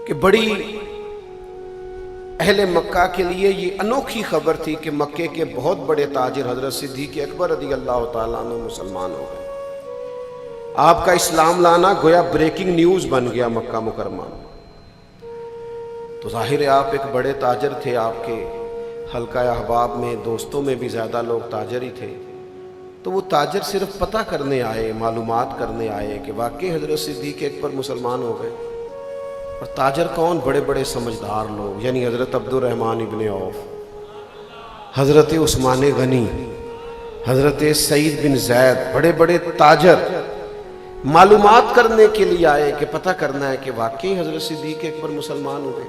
کہ بڑی اہل مکہ کے لیے یہ انوکھی خبر تھی کہ مکے کے بہت بڑے تاجر حضرت صدیق اکبر رضی اللہ تعالیٰ عنہ مسلمان ہو گئے۔ آپ کا اسلام لانا گویا بریکنگ نیوز بن گیا مکہ مکرمہ میں۔ تو ظاہر ہے آپ ایک بڑے تاجر تھے، آپ کے حلقہ احباب میں دوستوں میں بھی زیادہ لوگ تاجر ہی تھے۔ تو وہ تاجر صرف پتہ کرنے آئے، معلومات کرنے آئے کہ واقعی حضرت صدیق اکبر مسلمان ہو گئے۔ اور تاجر کون؟ بڑے بڑے سمجھدار لوگ، یعنی حضرت عبد الرحمن ابن عوف، حضرت عثمان غنی، حضرت سعید بن زید، بڑے بڑے تاجر معلومات کرنے کے لیے آئے کہ پتہ کرنا ہے کہ واقعی حضرت صدیق اکبر مسلمان ہو گئے۔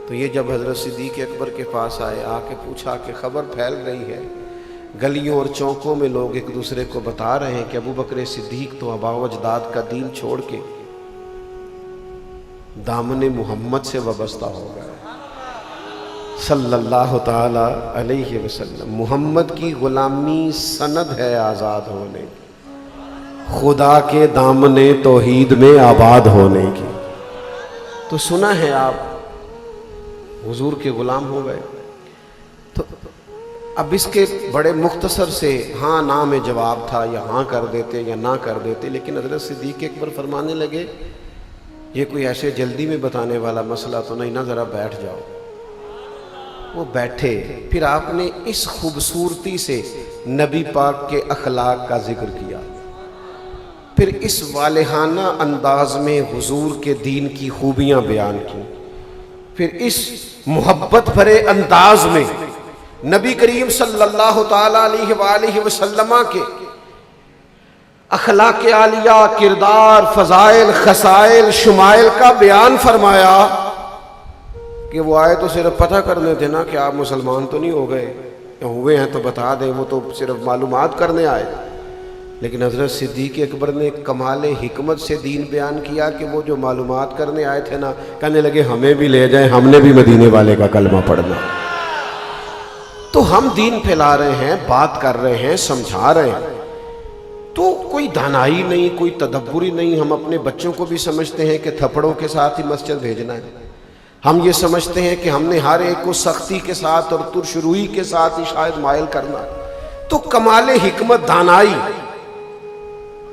تو یہ جب حضرت صدیق اکبر کے پاس آئے، آ کے پوچھا کہ خبر پھیل رہی ہے، گلیوں اور چوکوں میں لوگ ایک دوسرے کو بتا رہے ہیں کہ ابو بکر صدیق تو آباء و اجداد کا دین چھوڑ کے دامن محمد سے وابستہ ہو گئے صلی اللہ تعالی علیہ وسلم۔ محمد کی غلامی سند ہے آزاد ہونے کی، خدا کے دامن توحید میں آباد ہونے کی۔ تو سنا ہے آپ حضور کے غلام ہو گئے۔ تو اب اس کے بڑے مختصر سے ہاں نہ میں جواب تھا، یا ہاں کر دیتے یا نہ کر دیتے، لیکن حضرت صدیق اکبر فرمانے لگے یہ کوئی ایسے جلدی میں بتانے والا مسئلہ تو نہیں نا، ذرا بیٹھ جاؤ۔ وہ بیٹھے، پھر آپ نے اس خوبصورتی سے نبی پاک کے اخلاق کا ذکر کیا، پھر اس والہانہ انداز میں حضور کے دین کی خوبیاں بیان کی، پھر اس محبت بھرے انداز میں نبی کریم صلی اللہ تعالی علیہ وآلہ وسلم کے اخلاق عالیہ، کردار، فضائل، خصائل، شمائل کا بیان فرمایا کہ وہ آئے تو صرف پتہ کرنے تھے نا کہ آپ مسلمان تو نہیں ہو گئے، یا ہوئے ہیں تو بتا دیں، وہ تو صرف معلومات کرنے آئے۔ لیکن حضرت صدیق اکبر نے کمال حکمت سے دین بیان کیا کہ وہ جو معلومات کرنے آئے تھے نا، کہنے لگے ہمیں بھی لے جائیں، ہم نے بھی مدینے والے کا کلمہ پڑھنا۔ تو ہم دین پھیلا رہے ہیں، بات کر رہے ہیں، سمجھا رہے ہیں، تو کوئی دانائی نہیں، کوئی تدبری نہیں۔ ہم اپنے بچوں کو بھی سمجھتے ہیں کہ تھپڑوں کے ساتھ ہی مسجد بھیجنا ہے، ہم یہ سمجھتے ہیں کہ ہم نے ہر ایک کو سختی کے ساتھ اور ترش روئی کے ساتھ ہی شاید مائل کرنا ہے۔ تو کمال حکمت، دانائی،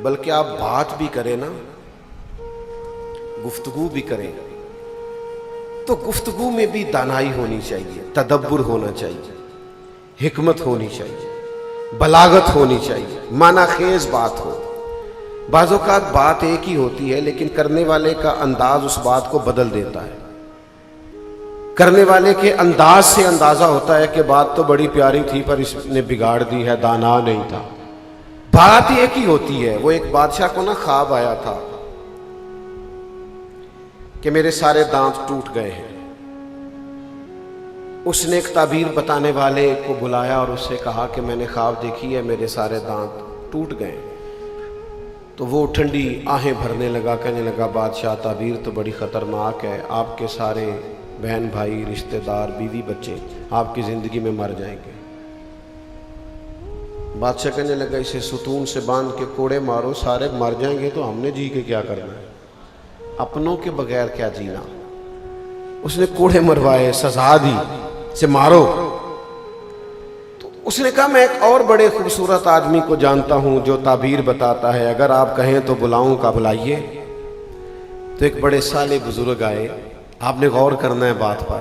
بلکہ آپ بات بھی کریں نا، گفتگو بھی کریں، تو گفتگو میں بھی دانائی ہونی چاہیے، تدبر ہونا چاہیے، حکمت ہونی چاہیے، بلاغت ہونی چاہیے، معنی خیز بات ہو۔ بعض اوقات بات ایک ہی ہوتی ہے لیکن کرنے والے کا انداز اس بات کو بدل دیتا ہے۔ کرنے والے کے انداز سے اندازہ ہوتا ہے کہ بات تو بڑی پیاری تھی پر اس نے بگاڑ دی ہے، دانا نہیں تھا۔ بات ایک ہی ہوتی ہے۔ وہ ایک بادشاہ کو نا خواب آیا تھا کہ میرے سارے دانت ٹوٹ گئے ہیں۔ اس نے ایک تعبیر بتانے والے کو بلایا اور اس سے کہا کہ میں نے خواب دیکھی ہے، میرے سارے دانت ٹوٹ گئے۔ تو وہ ٹھنڈی آہیں بھرنے لگا، کہنے لگا بادشاہ تعبیر تو بڑی خطرناک ہے، آپ کے سارے بہن بھائی، رشتہ دار، بیوی بچے آپ کی زندگی میں مر جائیں گے۔ بادشاہ کہنے لگا اسے ستون سے باندھ کے کوڑے مارو، سارے مر جائیں گے تو ہم نے جی کے کیا کرنا ہے، اپنوں کے بغیر کیا جینا۔ اس نے کوڑے مروائے، سزا دی سے مارو۔ تو اس نے کہا میں ایک اور بڑے خوبصورت آدمی کو جانتا ہوں جو تعبیر بتاتا ہے، اگر آپ کہیں تو بلاؤں کا، بلائیے۔ تو ایک بڑے صالح بزرگ آئے، آپ نے غور کرنا ہے بات پر۔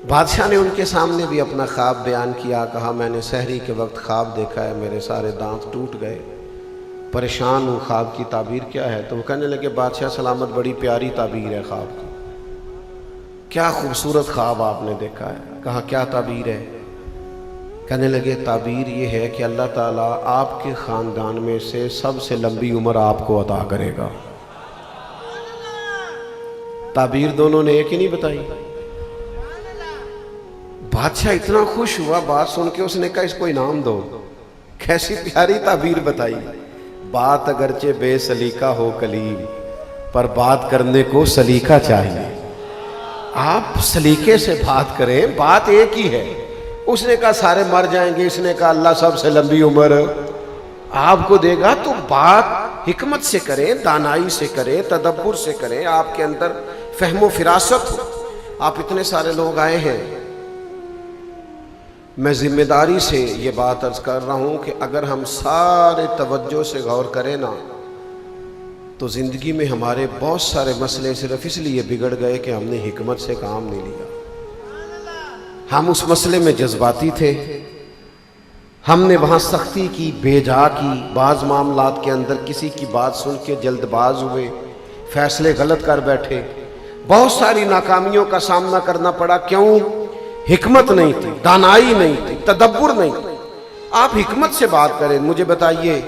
بادشاہ نے ان کے سامنے بھی اپنا خواب بیان کیا، کہا میں نے سحری کے وقت خواب دیکھا ہے، میرے سارے دانت ٹوٹ گئے، پریشان ہوں، خواب کی تعبیر کیا ہے؟ تو وہ کہنے لگے بادشاہ سلامت، بڑی پیاری تعبیر ہے خواب کی، کیا خوبصورت خواب آپ نے دیکھا ہے۔ کہا کیا تعبیر ہے؟ کہنے لگے تعبیر یہ ہے کہ اللہ تعالیٰ آپ کے خاندان میں سے سب سے لمبی عمر آپ کو عطا کرے گا۔ تعبیر دونوں نے ایک ہی نہیں بتائی۔ بادشاہ اتنا خوش ہوا بات سن کے، اس نے کہا اس کو انعام دو، کیسی پیاری تعبیر بتائی۔ بات اگرچہ بے سلیقہ ہو کلیم، پر بات کرنے کو سلیقہ چاہیے۔ آپ سلیقے سے بات کریں، بات ایک ہی ہے۔ اس نے کہا سارے مر جائیں گے، اس نے کہا اللہ سب سے لمبی عمر آپ کو دے گا۔ تو بات حکمت سے کریں، دانائی سے کریں، تدبر سے کریں، آپ کے اندر فہم و فراست ہو. آپ اتنے سارے لوگ آئے ہیں، میں ذمہ داری سے یہ بات عرض کر رہا ہوں کہ اگر ہم سارے توجہ سے غور کریں نا تو زندگی میں ہمارے بہت سارے مسئلے صرف اس لیے بگڑ گئے کہ ہم نے حکمت سے کام نہیں لیا. ہم اس مسئلے میں جذباتی تھے، ہم نے وہاں سختی کی، بے جا کی، بعض معاملات کے اندر کسی کی بات سن کے جلد باز ہوئے، فیصلے غلط کر بیٹھے، بہت ساری ناکامیوں کا سامنا کرنا پڑا. کیوں؟ حکمت نہیں تھی، دانائی نہیں تھی، تدبر نہیں تھی. آپ حکمت سے بات کریں. مجھے بتائیے،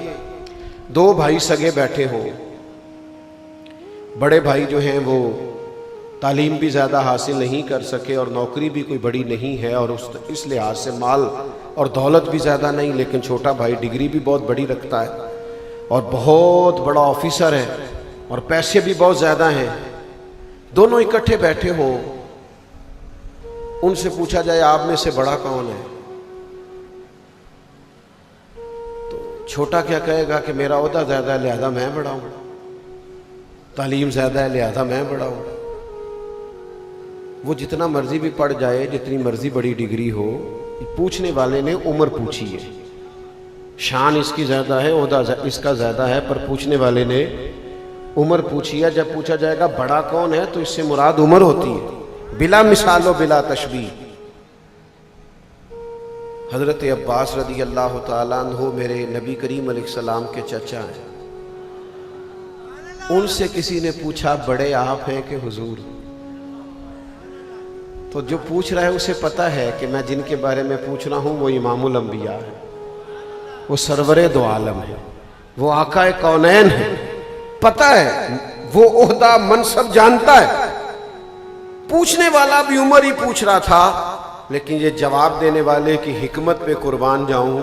دو بھائی سگے بیٹھے ہوں، بڑے بھائی جو ہیں وہ تعلیم بھی زیادہ حاصل نہیں کر سکے اور نوکری بھی کوئی بڑی نہیں ہے اور اس لحاظ سے مال اور دولت بھی زیادہ نہیں، لیکن چھوٹا بھائی ڈگری بھی بہت بڑی رکھتا ہے اور بہت بڑا آفیسر ہے اور پیسے بھی بہت زیادہ ہیں. دونوں اکٹھے بیٹھے ہوں، ان سے پوچھا جائے آپ میں سے بڑا کون ہے، تو چھوٹا کیا کہے گا کہ میرا عہدہ زیادہ ہے لہذا میں بڑا ہوں، تعلیم زیادہ ہے لہذا میں بڑا ہوں. وہ جتنا مرضی بھی پڑھ جائے، جتنی مرضی بڑی ڈگری ہو، پوچھنے والے نے عمر پوچھی ہے، شان اس کی زیادہ ہے، عہدہ اس کا زیادہ ہے، پر پوچھنے والے نے عمر پوچھی ہے. جب پوچھا جائے گا بڑا کون ہے تو اس سے مراد عمر ہوتی ہے، بلا مثال و بلا تشبیہ. حضرت عباس رضی اللہ تعالیٰ عنہ میرے نبی کریم علیہ السلام کے چچا ہیں. ان سے کسی نے پوچھا بڑے آپ ہیں کہ حضور؟ تو جو پوچھ رہا ہے اسے پتہ ہے کہ میں جن کے بارے میں پوچھ رہا ہوں وہ امام الانبیاء ہے، وہ سرور دو عالم ہے، وہ آقا کونین ہے. پتہ ہے، وہ عہدہ منصب جانتا ہے. پوچھنے والا بھی عمر ہی پوچھ رہا تھا، لیکن یہ جواب دینے والے کی حکمت پہ قربان جاؤں.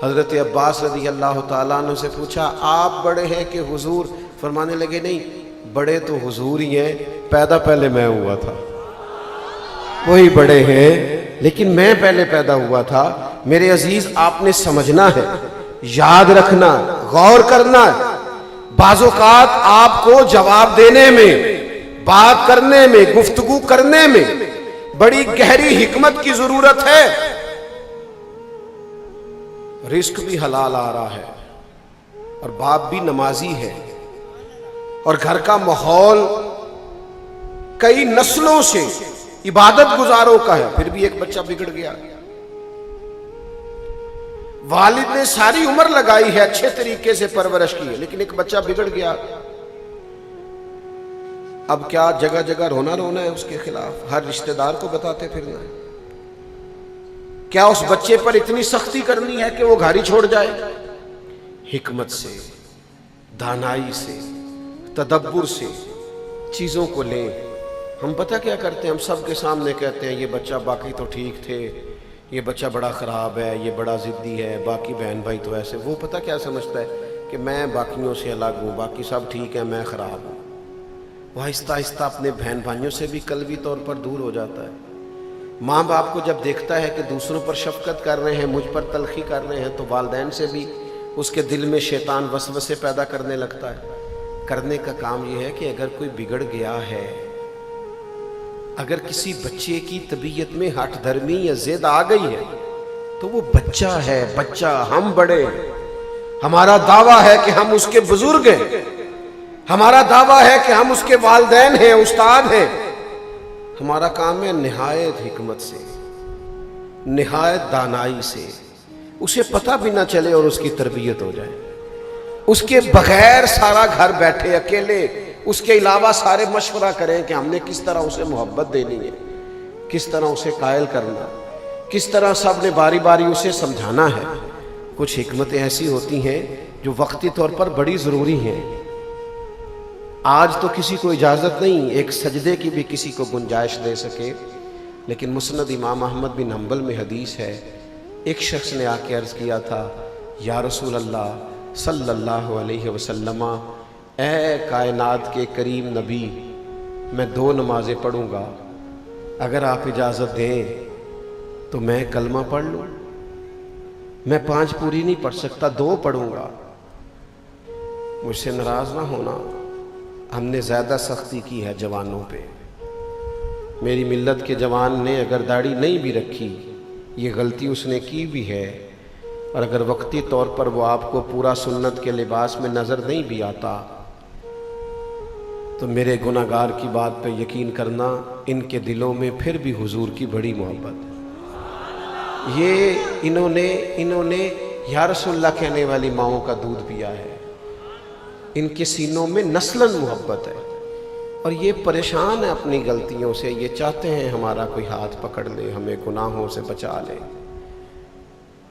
حضرت عباس رضی اللہ تعالیٰ عنہ سے پوچھا آپ بڑے ہیں کہ حضور؟ فرمانے لگے نہیں، بڑے تو حضور ہی ہیں، پیدا پہلے میں ہوا تھا. وہی بڑے ہیں لیکن میں پہلے پیدا ہوا تھا. میرے عزیز، آپ نے سمجھنا ہے، یاد رکھنا، غور کرنا ہے. بعض اوقات آپ کو جواب دینے میں، بات کرنے میں، گفتگو کرنے میں بڑی گہری حکمت کی ضرورت ہے. رزق بھی حلال آ رہا ہے اور باپ بھی نمازی ہے اور گھر کا ماحول کئی نسلوں سے عبادت گزاروں کا ہے، پھر بھی ایک بچہ بگڑ گیا. والد نے ساری عمر لگائی ہے، اچھے طریقے سے پرورش کی ہے، لیکن ایک بچہ بگڑ گیا. اب کیا جگہ جگہ رونا رونا ہے اس کے خلاف، ہر رشتہ دار کو بتاتے پھرنا ہے؟ کیا اس بچے پر اتنی سختی کرنی ہے کہ وہ گھر ہی چھوڑ جائے؟ حکمت سے، دانائی سے، تدبر سے چیزوں کو لیں. ہم پتہ کیا کرتے ہیں؟ ہم سب کے سامنے کہتے ہیں یہ بچہ، باقی تو ٹھیک تھے، یہ بچہ بڑا خراب ہے، یہ بڑا ضدی ہے، باقی بہن بھائی تو ایسے. وہ پتہ کیا سمجھتا ہے کہ میں باقیوں سے الگ ہوں، باقی سب ٹھیک ہے، میں خراب ہوں. وہ آہستہ آہستہ اپنے بہن بھائیوں سے بھی قلبی طور پر دور ہو جاتا ہے. ماں باپ کو جب دیکھتا ہے کہ دوسروں پر شفقت کر رہے ہیں، مجھ پر تلخی کر رہے ہیں، تو والدین سے بھی اس کے دل میں شیطان وسوسے پیدا کرنے لگتا ہے. کرنے کا کام یہ ہے کہ اگر کوئی بگڑ گیا ہے، اگر کسی بچے کی طبیعت میں ہٹ دھرمی یا ضد آ گئی ہے تو وہ بچہ ہے، بچہ. ہم بڑے، ہمارا دعویٰ ہے کہ ہم اس کے بزرگ ہیں، ہمارا دعویٰ ہے کہ ہم اس کے والدین ہیں، استاد ہیں. ہمارا کام ہے نہایت حکمت سے، نہایت دانائی سے، اسے پتہ بھی نہ چلے اور اس کی تربیت ہو جائے. اس کے بغیر سارا گھر بیٹھے اکیلے، اس کے علاوہ سارے مشورہ کریں کہ ہم نے کس طرح اسے محبت دینی ہے، کس طرح اسے قائل کرنا، کس طرح سب نے باری باری اسے سمجھانا ہے. کچھ حکمتیں ایسی ہوتی ہیں جو وقتی طور پر بڑی ضروری ہیں. آج تو کسی کو اجازت نہیں ایک سجدے کی بھی کسی کو گنجائش دے سکے، لیکن مسند امام احمد بن حنبل میں حدیث ہے، ایک شخص نے آ کے عرض کیا تھا، یا رسول اللہ صلی اللہ علیہ وسلم، اے کائنات کے کریم نبی، میں 2 نمازیں پڑھوں گا، اگر آپ اجازت دیں تو میں کلمہ پڑھ لوں. میں 5 پوری نہیں پڑھ سکتا، 2 پڑھوں گا. مجھ سے ناراض نہ ہونا، ہم نے زیادہ سختی کی ہے جوانوں پہ. میری ملت کے جوان نے اگر داڑھی نہیں بھی رکھی، یہ غلطی اس نے کی بھی ہے، اور اگر وقتی طور پر وہ آپ کو پورا سنت کے لباس میں نظر نہیں بھی آتا، تو میرے گناہگار کی بات پہ یقین کرنا، ان کے دلوں میں پھر بھی حضور کی بڑی محبت ہے۔ یہ انہوں نے یا رسول اللہ کہنے والی ماؤں کا دودھ پیا ہے، ان کے سینوں میں نسلاً محبت ہے، اور یہ پریشان ہے اپنی غلطیوں سے، یہ چاہتے ہیں ہمارا کوئی ہاتھ پکڑ لے، ہمیں گناہوں سے بچا لے،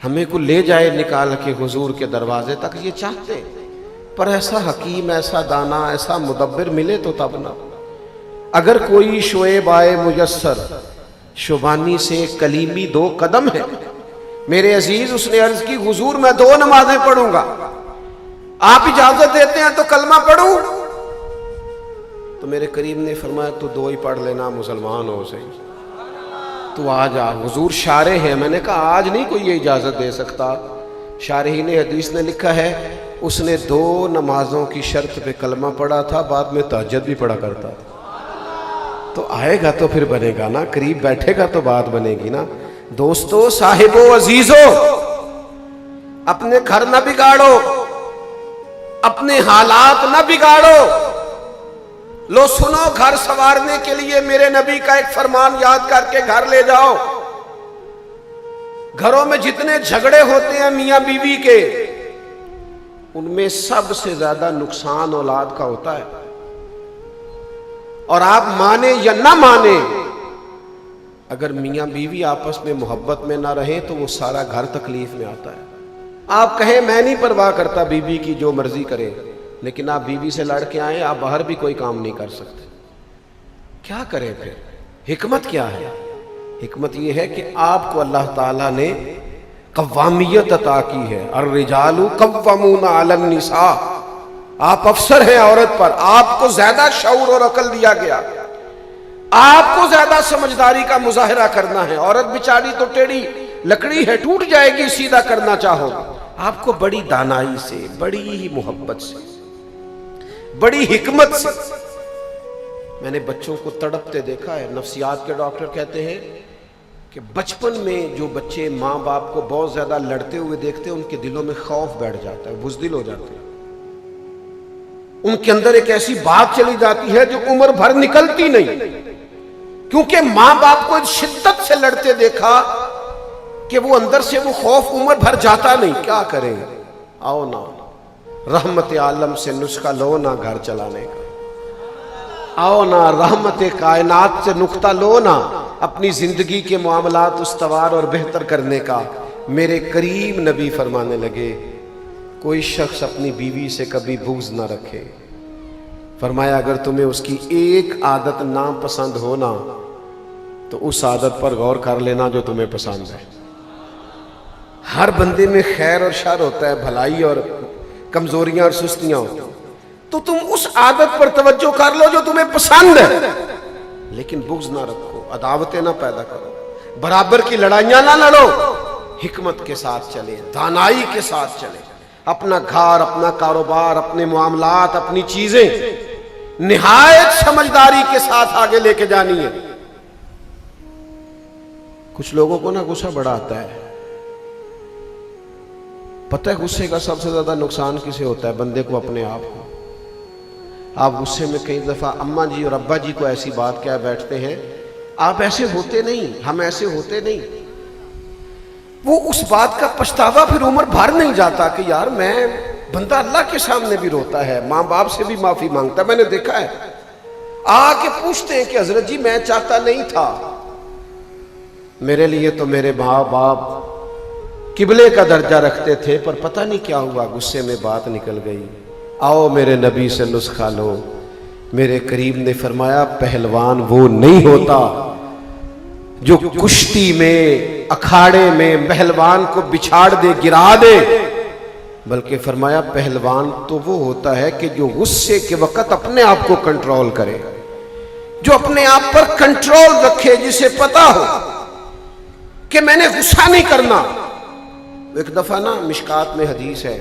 ہمیں کو لے جائے نکال کے حضور کے دروازے تک، یہ چاہتے ہیں۔ پر ایسا حکیم، ایسا دانا، ایسا مدبر ملے تو تب نہ۔ اگر کوئی شعیب آئے میسر، شبانی سے کلیمی 2 قدم ہے، میرے عزیز اس نے عرض کی حضور میں 2 نمازیں پڑھوں گا، آپ اجازت دیتے ہیں تو کلمہ پڑھوں؟ تو میرے کریم نے فرمایا تو 2 ہی پڑھ لینا، مسلمان ہو صحیح، تو آ جا۔ حضور شارح ہے، میں نے کہا آج نہیں کوئی یہ اجازت دے سکتا۔ شارحین حدیث نے لکھا ہے اس نے 2 نمازوں کی شرط پہ کلمہ پڑھا تھا، بعد میں تہجد بھی پڑھا کرتا تھا۔ تو آئے گا تو پھر بنے گا نا، قریب بیٹھے گا تو بات بنے گی نا۔ دوستو، صاحبو، عزیزو، اپنے گھر نہ بگاڑو، اپنے حالات نہ بگاڑو۔ لو سنو، گھر سنوارنے کے لیے میرے نبی کا ایک فرمان یاد کر کے گھر لے جاؤ۔ گھروں میں جتنے جھگڑے ہوتے ہیں میاں بیوی کے، ان میں سب سے زیادہ نقصان اولاد کا ہوتا ہے، اور آپ مانے یا نہ مانے، اگر میاں بیوی آپس میں محبت میں نہ رہیں تو وہ سارا گھر تکلیف میں آتا ہے۔ آپ کہیں میں نہیں پرواہ کرتا بیوی کی، جو مرضی کرے، لیکن آپ بیوی سے لڑ کے آئیں، آپ باہر بھی کوئی کام نہیں کر سکتے، کیا کریں پھر؟ حکمت کیا ہے؟ حکمت یہ ہے کہ آپ کو اللہ تعالیٰ نے قوامیت عطا کی ہے، الرجال قوامون علی النساء، آپ افسر ہیں عورت پر، آپ کو زیادہ شعور اور عقل دیا گیا، آپ کو زیادہ سمجھداری کا مظاہرہ کرنا ہے۔ عورت بیچاری تو ٹیڑھی لکڑی ہے، ٹوٹ جائے گی سیدھا کرنا چاہو، آپ کو بڑی دانائی سے، بڑی ہی محبت سے، بڑی حکمت سے۔ میں نے بچوں کو تڑپتے دیکھا ہے، نفسیات کے ڈاکٹر کہتے ہیں کہ بچپن میں جو بچے ماں باپ کو بہت زیادہ لڑتے ہوئے دیکھتے ہیں، ان کے دلوں میں خوف بیٹھ جاتا ہے، بزدل ہو جاتے ہیں، ان کے اندر ایک ایسی بات چلی جاتی ہے جو عمر بھر نکلتی نہیں، کیونکہ ماں باپ کو شدت سے لڑتے دیکھا کہ وہ اندر سے وہ خوف عمر بھر جاتا نہیں۔ کیا کریں؟ آؤ نا، رحمت عالم سے نسخہ لو نا گھر چلانے کا، آؤ نا رحمت کائنات سے نقطہ لو نا اپنی زندگی کے معاملات استوار اور بہتر کرنے کا۔ میرے کریم نبی فرمانے لگے کوئی شخص اپنی بیوی سے کبھی بغض نہ رکھے، فرمایا اگر تمہیں اس کی ایک عادت ناپسند ہونا تو اس عادت پر غور کر لینا جو تمہیں پسند ہے۔ ہر بندے میں خیر اور شر ہوتا ہے، بھلائی اور کمزوریاں اور سستیاں ہوتی ہیں، تو تم اس عادت پر توجہ کر لو جو تمہیں پسند ہے، لیکن بغض نہ رکھو، عداوتیں نہ پیدا کرو، برابر کی لڑائیاں نہ لڑو، حکمت کے ساتھ چلے، دانائی کے ساتھ چلے، اپنا گھر، اپنا کاروبار، اپنے معاملات، اپنی چیزیں نہایت سمجھداری کے ساتھ آگے لے کے جانی ہے۔ کچھ لوگوں کو نا غصہ بڑا آتا ہے، پتہ ہے غصے کا سب سے زیادہ نقصان کسے ہوتا ہے؟ بندے کو اپنے آپ کو۔ آپ غصے میں کئی دفعہ اماں جی اور ابا جی کو ایسی بات کہہ بیٹھتے ہیں، آپ ایسے ہوتے نہیں، ہم ایسے ہوتے نہیں، وہ اس بات کا پچھتاوا پھر عمر بھر نہیں جاتا کہ یار میں، بندہ اللہ کے سامنے بھی روتا ہے، ماں باپ سے بھی معافی مانگتا ہے، میں نے دیکھا ہے، آ کے پوچھتے ہیں کہ حضرت جی میں چاہتا نہیں تھا، میرے لیے تو میرے ماں باپ قبلے کا درجہ رکھتے تھے، پر پتہ نہیں کیا ہوا، غصے میں بات نکل گئی، آؤ میرے نبی سے نسخہ لو۔ میرے کریم نے فرمایا پہلوان وہ نہیں ہوتا جو کشتی میں، اکھاڑے میں پہلوان کو بچھاڑ دے، گرا دے، بلکہ فرمایا پہلوان تو وہ ہوتا ہے کہ جو غصے کے وقت اپنے آپ کو کنٹرول کرے، جو اپنے آپ پر کنٹرول رکھے، جسے پتا ہو کہ میں نے غصہ نہیں کرنا۔ ایک دفعہ نا مشکات میں حدیث ہے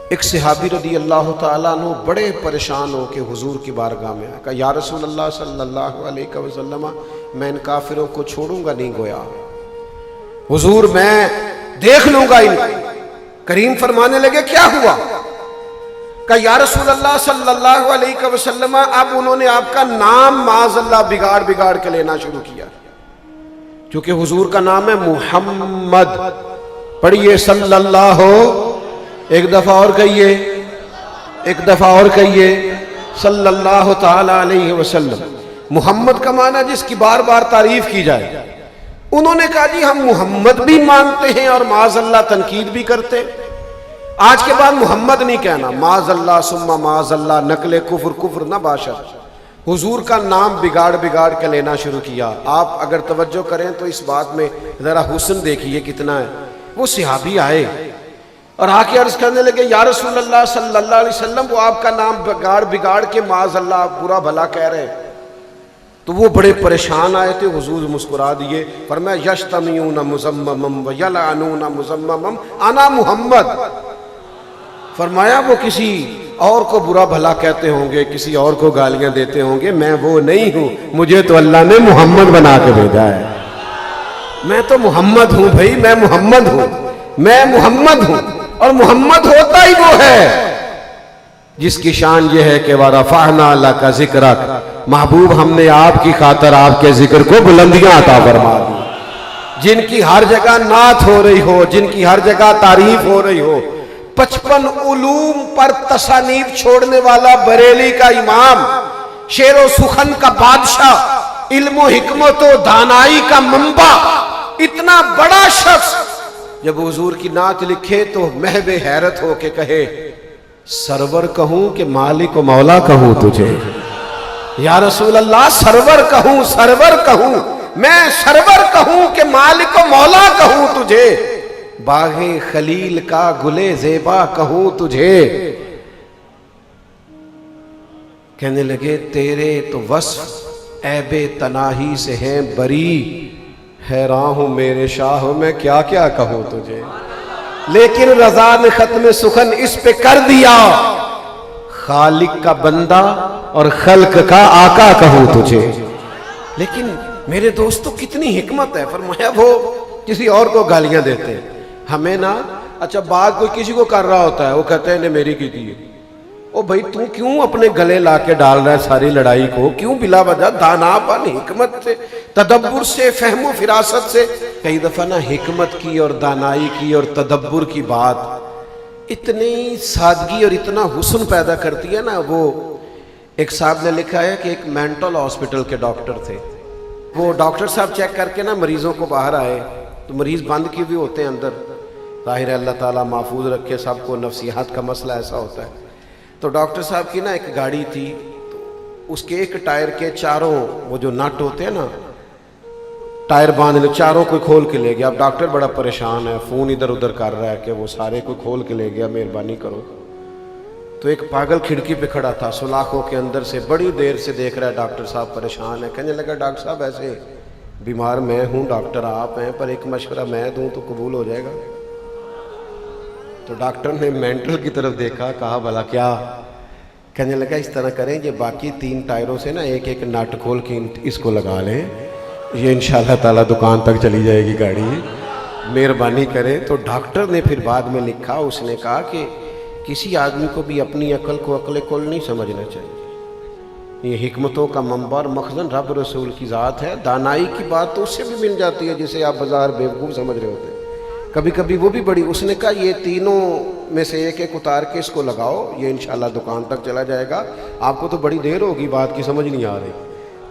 ایک صحابی رضی اللہ تعالیٰ عنہ بڑے پریشان ہو کے حضور کی بارگاہ میں آئے، کہا یا رسول اللہ صلی اللہ علیہ وسلم میں ان کافروں کو چھوڑوں گا نہیں گویا، حضور میں دیکھ لوں گا ان کو۔ کریم فرمانے لگے کیا ہوا؟ کہا یا رسول اللہ صلی اللہ علیہ وسلم اب انہوں نے آپ کا نام معاذ اللہ بگاڑ کے لینا شروع کیا، کیونکہ حضور کا نام ہے محمد۔ پڑھیے صلی اللہ، ایک دفعہ اور کہیے، ایک دفعہ اور کہیے صلی اللہ تعالی علیہ وسلم۔ محمد کا معنی جس کی بار بار تعریف کی جائے۔ انہوں نے کہا جی ہم محمد بھی مانتے ہیں اور معاذ اللہ تنقید بھی کرتے، آج کے بعد محمد نہیں کہنا، معاذ اللہ ثم معاذ اللہ، نقل کفر نہ باشد۔ حضور کا نام بگاڑ کے لینا شروع کیا۔ آپ اگر توجہ کریں تو اس بات میں ذرا حسن دیکھیے کتنا ہے۔ وہ صحابی آئے اور آ کے عرض کرنے لگے یا رسول اللہ صلی اللہ علیہ وسلم وہ آپ کا نام بگاڑ کے معاذ اللہ برا بھلا کہہ رہے ہیں۔ تو وہ بڑے پریشان آئے تھے، حضور مسکرا دیے، فرمایا یشتمیون مزممم ویلعنون مزممم انا محمد۔ فرمایا وہ کسی اور کو برا بھلا کہتے ہوں گے، کسی اور کو گالیاں دیتے ہوں گے، میں وہ نہیں ہوں، مجھے تو اللہ نے محمد بنا کے بھیجا ہے، میں تو محمد ہوں بھائی، میں محمد ہوں، اور محمد ہوتا ہی وہ ہے جس کی شان یہ ہے کہ وَرَفَعْنَا لَكَ ذِكْرَكَ، محبوب ہم نے آپ کی خاطر آپ کے ذکر کو بلندیاں عطا فرما دی، جن کی ہر جگہ نعت ہو رہی ہو، جن کی ہر جگہ تعریف ہو رہی ہو۔ 55 علوم پر تصانیف چھوڑنے والا بریلی کا امام، شعر و سخن کا بادشاہ، علم و حکمت و دانائی کا منبع، اتنا بڑا شخص جب حضور کی نعت لکھے تو محو حیرت ہو کے کہے سرور کہوں کہ مالک و مولا کہوں تجھے؟ یا رسول اللہ سرور کہوں میں سرور کہوں کہ مالک و مولا کہوں تجھے، باغ خلیل کا گلے زیبا کہوں تجھے۔ کہنے لگے تیرے تو وصف عیب تناہی سے ہیں بری، حیران ہوں میرے شاہ میں کیا کیا کہوں تجھے، لیکن رضا نے ختم سخن اس پہ کر دیا، خالق کا بندہ اور خلق کا آقا کہوں تجھے۔ لیکن میرے دوستو کتنی حکمت ہے، فرمایا وہ کسی اور کو گالیاں دیتے ہیں، ہمیں نا اچھا بات کوئی کسی کو کر رہا ہوتا ہے وہ کہتے ہیں نے میری کی دی، او بھائی تو کیوں اپنے گلے لا کے ڈال رہا ہے ساری لڑائی کو، کیوں بلا وجہ؟ دانا پن حکمت سے، تدبر سے، فہم و فراست سے۔ کئی دفعہ نا حکمت کی اور دانائی کی اور تدبر کی بات اتنی سادگی اور اتنا حسن پیدا کرتی ہے نا۔ وہ ایک صاحب نے لکھا ہے کہ ایک مینٹل ہاسپٹل کے ڈاکٹر تھے، وہ ڈاکٹر صاحب چیک کر کے نا مریضوں کو باہر آئے تو مریض بند کیے ہوئے ہوتے ہیں اندر، ظاہر ہے اللہ تعالیٰ محفوظ رکھے، سب کو نفسیات کا مسئلہ ایسا ہوتا ہے۔ تو ڈاکٹر صاحب کی نا ایک گاڑی تھی، تو اس کے ایک ٹائر کے چاروں وہ جو نٹ ہوتے ہیں نا ٹائر باندھنے، چاروں کو کھول کے لے گیا۔ اب ڈاکٹر بڑا پریشان ہے، فون ادھر ادھر کر رہا ہے کہ وہ سارے کو کھول کے لے گیا، مہربانی کرو۔ تو ایک پاگل کھڑکی پہ کھڑا تھا، سلاخوں کے اندر سے بڑی دیر سے دیکھ رہا ہے ڈاکٹر صاحب پریشان ہے۔ کہنے لگا ڈاکٹر صاحب ایسے بیمار میں ہوں، ڈاکٹر آپ ہیں، پر ایک مشورہ میں دوں تو قبول ہو جائے گا؟ تو ڈاکٹر نے مینٹل کی طرف دیکھا، کہا بھلا کیا؟ کہنے لگا اس طرح کریں یہ باقی 3 ٹائروں سے نا ایک ایک نٹ کھول کے اس کو لگا لیں، یہ انشاءاللہ تعالیٰ دکان تک چلی جائے گی گاڑی، مہربانی کریں۔ تو ڈاکٹر نے پھر بعد میں لکھا، اس نے کہا کہ کسی آدمی کو بھی اپنی عقل کو عقل کل نہیں سمجھنا چاہیے، یہ حکمتوں کا منبع اور مخزن رب رسول کی ذات ہے۔ دانائی کی بات تو اس سے بھی مل جاتی ہے جسے آپ بازار بیوقوف سمجھ رہے ہوتے ہیں، کبھی کبھی وہ بھی بڑی۔ اس نے کہا یہ تینوں میں سے ایک ایک اتار کے اس کو لگاؤ، یہ انشاءاللہ دکان تک چلا جائے گا، آپ کو تو بڑی دیر ہوگی بات کی سمجھ نہیں آ رہی۔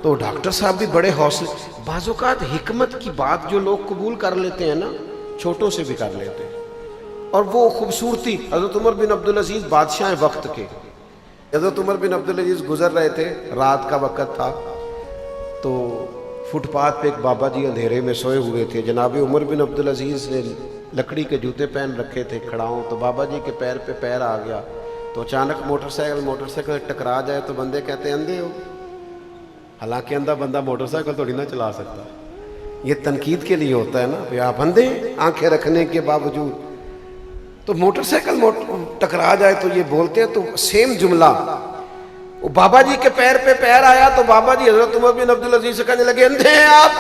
تو ڈاکٹر صاحب بھی بڑے حوصلے، بعض اوقات حکمت کی بات جو لوگ قبول کر لیتے ہیں نا، چھوٹوں سے بھی کر لیتے ہیں، اور وہ خوبصورتی۔ حضرت عمر بن عبدالعزیز بادشاہ وقت کے، حضرت عمر بن عبدالعزیز گزر رہے تھے، رات کا وقت تھا، تو فٹ پاتھ پہ ایک بابا جی اندھیرے میں سوئے ہوئے تھے۔ جناب عمر بن عبدالعزیز نے لکڑی کے جوتے پہن رکھے تھے کھڑاؤں، تو بابا جی کے پیر پہ پیر آ گیا، تو اچانک موٹر سائیکل ٹکرا جائے تو بندے کہتے ہیں اندھے ہو، حالانکہ اندھا بندہ موٹر سائیکل تھوڑی نہ چلا سکتا، یہ تنقید کے لیے ہوتا ہے نا، آپ اندھے آنکھیں رکھنے کے باوجود۔ تو موٹر سائیکل ٹکرا جائے تو یہ بولتے ہیں، تو سیم جملہ وہ بابا جی کے پیر پہ پیر آیا تو بابا جی حضرت عمر بن عبدالعزیز سے کہنے لگے اندھے ہیں آپ؟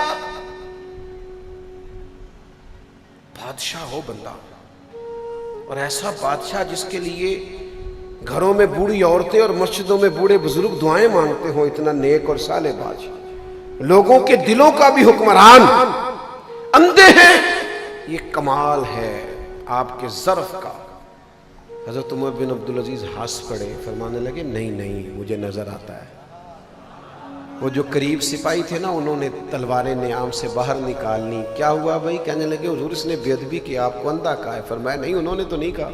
بادشاہ ہو بندہ، اور ایسا بادشاہ جس کے لیے گھروں میں بوڑھی عورتیں اور مسجدوں میں بوڑھے بزرگ دعائیں مانگتے ہوں، اتنا نیک اور صالح بادشاہ، لوگوں کے دلوں کا بھی حکمران، اندھے ہیں، یہ کمال ہے آپ کے ظرف کا۔ حضرت عمر بن عبدالعزیز ہنس پڑے، فرمانے لگے نہیں نہیں مجھے نظر آتا ہے۔ وہ جو قریب سپاہی تھے نا، انہوں نے تلواریں نیام سے باہر نکالنی۔ کیا ہوا بھائی؟ کہنے لگے حضور اس نے بے ادبی کی، آپ کو اندھا کہا ہے۔ فرمایا نہیں، انہوں نے تو نہیں کہا۔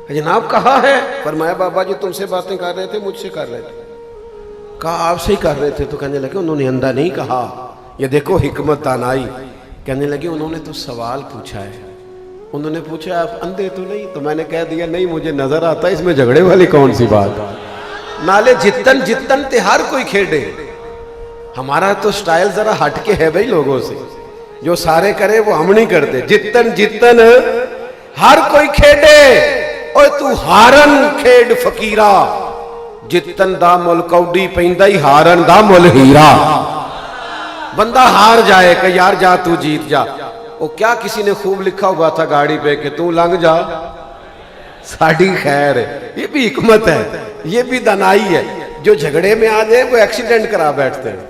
جناب کہا ہے۔ فرمایا بابا جی تم سے باتیں کر رہے تھے، مجھ سے کر رہے تھے؟ کہا آپ سے ہی کر رہے تھے۔ تو کہنے لگے انہوں نے اندھا نہیں کہا، یہ دیکھو حکمت دانائی۔ کہنے لگے انہوں نے تو سوال پوچھا ہے، انہوں نے پوچھا آپ اندھے تو نہیں؟ تو میں نے کہہ دیا نہیں مجھے نظر آتا ہے، اس میں جھگڑے والی کون سی بات؟ نالے جتن جتن تے ہر کوئی کھیڑے۔ ہمارا تو سٹائل ذرا ہٹ کے ہے بھائی لوگوں سے، جو سارے کرے وہ ہم نہیں کرتے۔ جتن جتن ہر کوئی کھیڑے، اوے تو ہارن کھیڑ فقیرہ، جتن دا مل کوڈی پیندہ ہی ہارن دا مل ہیرا۔ بندہ ہار جائے کہ یار جا تو جیت جا۔ وہ کیا کسی نے خوب لکھا ہوا تھا گاڑی پہ کہ تو لنگ جا ساڑی خیر ہے۔ یہ بھی حکمت ہے، یہ بھی دانائی ہے۔ جو جھگڑے میں آ جائے وہ ایکسیڈنٹ کرا بیٹھتے ہیں،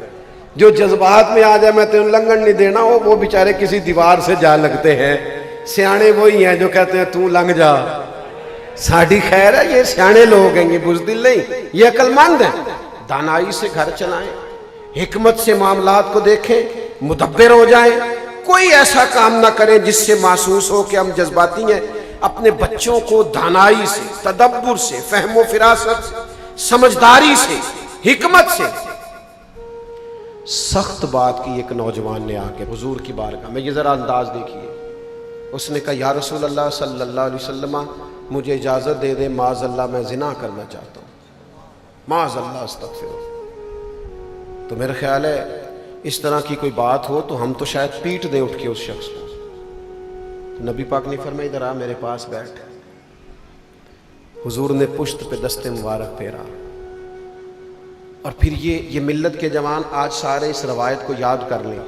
جو جذبات میں آ جائے میں تمہیں لنگن نہیں دینا، وہ بیچارے کسی دیوار سے جا لگتے ہیں۔ سیانے وہی ہیں جو کہتے ہیں تو لنگ جا ساڑی خیر ہے۔ یہ سیانے لوگ ہیں، یہ بزدل نہیں، یہ عقل مند ہیں۔ دانائی سے گھر چلائیں، حکمت سے معاملات کو دیکھیں، مدبر ہو جائیں۔ کوئی ایسا کام نہ کریں جس سے محسوس ہو کہ ہم جذباتی ہیں۔ اپنے بچوں کو دانائی سے، تدبر سے، فہم و فراست سے، سمجھداری سے، حکمت سے۔ سخت بات کی ایک نوجوان نے آ کے حضور کی بارگاہ میں، یہ ذرا انداز دیکھیے، اس نے کہا یا رسول اللہ صلی اللہ علیہ وسلم مجھے اجازت دے دیں، معاذ اللہ میں زنا کرنا چاہتا ہوں، معاذ اللہ استغفر۔ تو میرا خیال ہے اس طرح کی کوئی بات ہو تو ہم تو شاید پیٹ دیں اٹھ کے اس شخص کو۔ نبی پاک نے فرمایا ادھر آ میرے پاس بیٹھ۔ حضور نے پشت پہ دست مبارک پھیرا، اور پھر یہ ملت کے جوان آج سارے اس روایت کو یاد کر لیں۔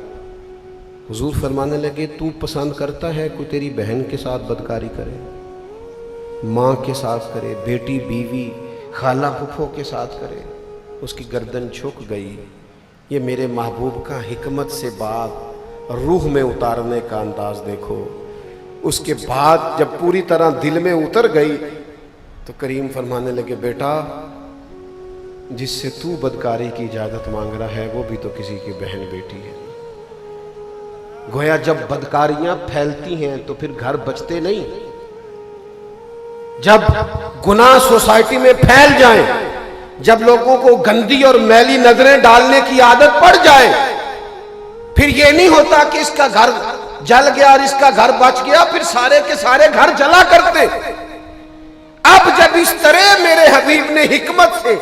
حضور فرمانے لگے تو پسند کرتا ہے کوئی تیری بہن کے ساتھ بدکاری کرے، ماں کے ساتھ کرے، بیٹی بیوی خالہ پھپھو کے ساتھ کرے؟ اس کی گردن جھک گئی۔ یہ میرے محبوب کا حکمت سے بات روح میں اتارنے کا انداز دیکھو۔ اس کے بعد جب پوری طرح دل میں اتر گئی تو کریم فرمانے لگے بیٹا جس سے تو بدکاری کی اجازت مانگ رہا ہے وہ بھی تو کسی کی بہن بیٹی ہے۔ گویا جب بدکاریاں پھیلتی ہیں تو پھر گھر بچتے نہیں۔ جب گناہ سوسائٹی میں پھیل جائیں، جب لوگوں کو گندی اور میلی نظریں ڈالنے کی عادت پڑ جائے، پھر یہ نہیں ہوتا کہ اس کا گھر جل گیا اور اس کا گھر بچ گیا، پھر سارے کے سارے گھر جلا کرتے۔ اب جب اس طرح میرے حبیب نے حکمت سے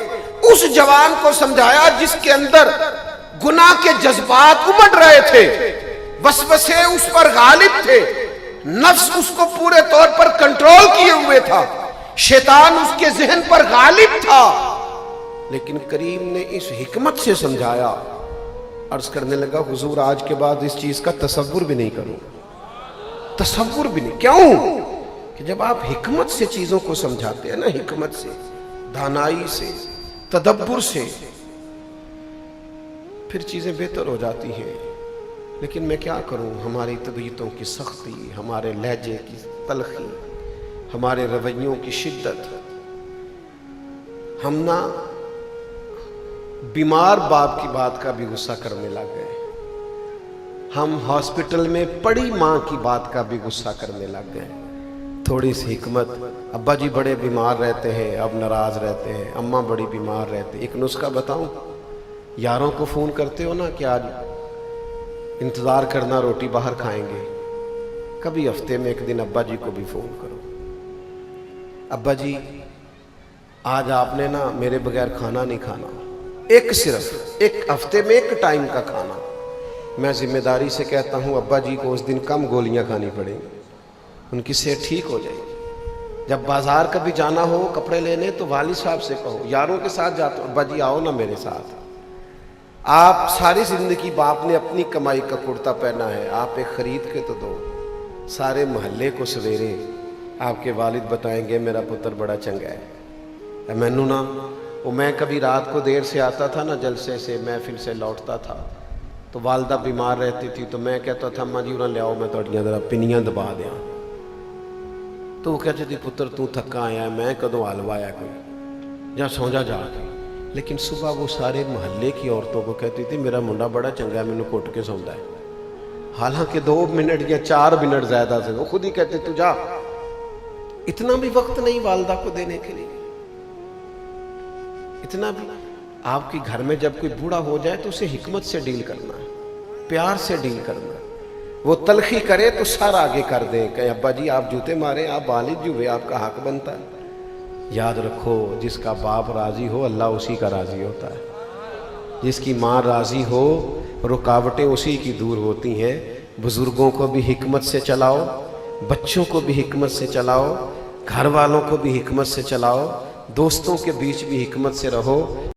اس جوان کو سمجھایا جس کے اندر گناہ کے جذبات امڑ رہے تھے، وسوسے اس پر غالب تھے، نفس اس کو پورے طور پر کنٹرول کیے ہوئے تھا، شیطان اس کے ذہن پر غالب تھا، لیکن کریم نے اس حکمت سے سمجھایا۔ عرض کرنے لگا حضور آج کے بعد اس چیز کا تصور بھی نہیں کروں، تصور بھی نہیں۔ کیوں؟ کہ جب آپ حکمت سے چیزوں کو سمجھاتے ہیں نا، حکمت سے، دانائی سے، تدبر سے، پھر چیزیں بہتر ہو جاتی ہیں۔ لیکن میں کیا کروں، ہماری طبیعتوں کی سختی، ہمارے لہجے کی تلخی، ہمارے رویوں کی شدت، ہم نہ بیمار باپ کی بات کا بھی غصہ کرنے لگ گئے، ہم ہاسپٹل میں پڑی ماں کی بات کا بھی غصہ کرنے لگ گئے۔ تھوڑی سی حکمت، ابا جی بڑے بیمار رہتے ہیں، اب ناراض رہتے ہیں، اماں بڑی بیمار رہتے ہیں۔ ایک نسخہ بتاؤں، یاروں کو فون کرتے ہو نا کہ آج انتظار کرنا روٹی باہر کھائیں گے، کبھی ہفتے میں ایک دن ابا جی کو بھی فون کرو، ابا جی آج آپ نے نا میرے بغیر کھانا نہیں کھانا، ایک صرف ایک ہفتے میں ایک ٹائم کا کھانا۔ میں ذمہ داری سے کہتا ہوں ابا جی کو اس دن کم گولیاں کھانی پڑیں گی، ان کی صحت ٹھیک ہو جائے گی۔ جب بازار کبھی جانا ہو کپڑے لینے تو والد صاحب سے کہو، یاروں کے ساتھ جاتے ہو، ابا جی آؤ نا میرے ساتھ۔ آپ ساری زندگی باپ نے اپنی کمائی کا کرتا پہنا ہے، آپ ایک خرید کے تو دو۔ سارے محلے کو سویرے آپ کے والد بتائیں گے میرا پتر بڑا چنگا ہے۔ مینو نا وہ میں کبھی رات کو دیر سے آتا تھا نا جلسے سے، محفل سے لوٹتا تھا تو والدہ بیمار رہتی تھی تو میں کہتا تھا اماں جی انہاں لے آؤ میں تھوڑیاں ذرا پنیاں دبا دیاں، تو وہ کہتے تھی پتر تو تھکا آیا ہے، میں کدوں آلوایا کوئی، جا سو جا جا کے۔ لیکن صبح وہ سارے محلے کی عورتوں کو کہتی تھی میرا منڈا بڑا چنگا ہے، مینوں کٹ کے سوندا ہے، حالانکہ 2 منٹ یا 4 منٹ زیادہ سے وہ خود ہی کہتے تو جا۔ اتنا بھی وقت نہیں والدہ کو دینے کے لیے، اتنا بھی۔ آپ کے گھر میں جب کوئی بوڑھا ہو جائے تو اسے حکمت سے ڈیل کرنا ہے، پیار سے ڈیل کرنا ہے۔ وہ تلخی کرے تو سر آگے کر دیں کہ ابا جی آپ جوتے مارے، آپ والد جو ہوئے آپ کا حق بنتا ہے۔ یاد رکھو جس کا باپ راضی ہو اللہ اسی کا راضی ہوتا ہے، جس کی ماں راضی ہو رکاوٹیں اسی کی دور ہوتی ہیں۔ بزرگوں کو بھی حکمت سے چلاؤ، بچوں کو بھی حکمت سے چلاؤ، گھر والوں کو بھی حکمت سے چلاؤ، دوستوں کے بیچ بھی حکمت سے رہو۔